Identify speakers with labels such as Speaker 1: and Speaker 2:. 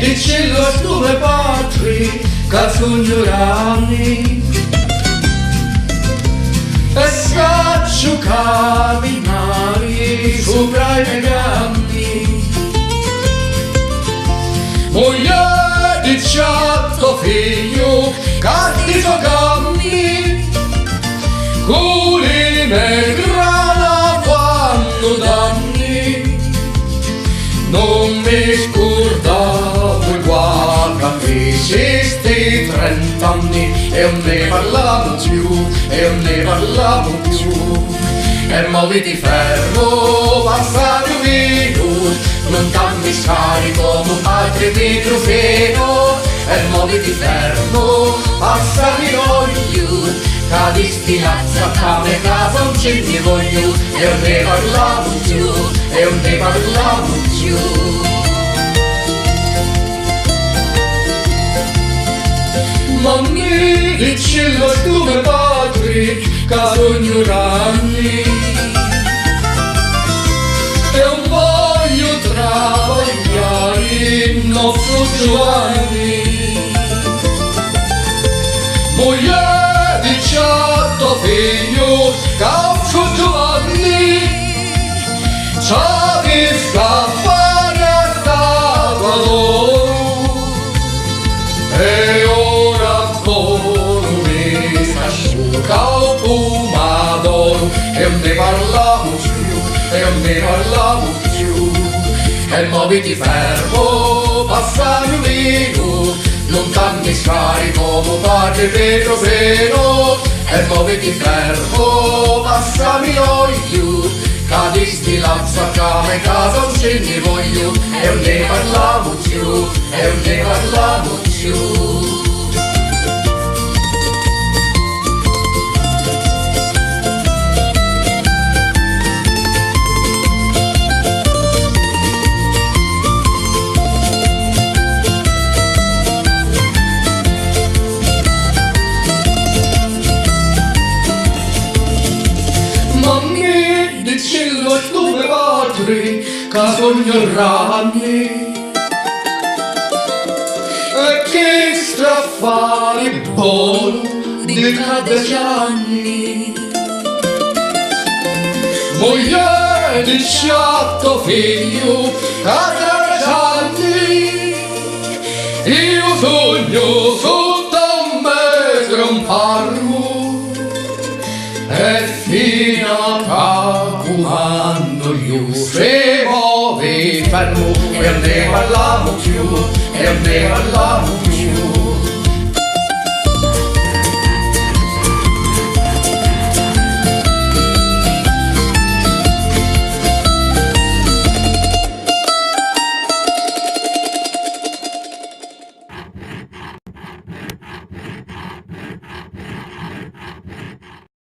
Speaker 1: dicelo a tuoi padri che sono rami e saccio camminare sopra i legami. Moglie di certo figlio che ti giocammi culi nel grana fanno danni. Non mi scordavo guarda feci sti 30 anni e non ne parlavo più, e non ne parlavo più. E movi di ferro passare via, non cambi scarico un padre di trofeo. E movi di ferro passare io, cadisti lazza came casa non ci ne voglio, e non ne parlavo più, e non ne parlavo più. Mammi dicelo a tuoi padri che sono rami e non voglio travagliare nostro giovani. Moglie di certo figlio che sono giovani c'ha di scappare a statua d'oro e ora con mi asciuga un pomodoro e non ne parlavo più, e non ne parlavo più. E movi di ferro passano via, non tanti scarico come padre Pedro Peno. E movi di ferro passami io, cadisti lazza came casa non ce ne voglio, e non ne parlavo più, e non ne parlavo più. Dicelo a tuoi padri che sono rami e che straffare buono di 13 anni. Moglie di certo figlio che 13 anni io sogno sotto un metro un parro e fino a quando io se muovi fermo e non ne parlavo più, e non ne parlavo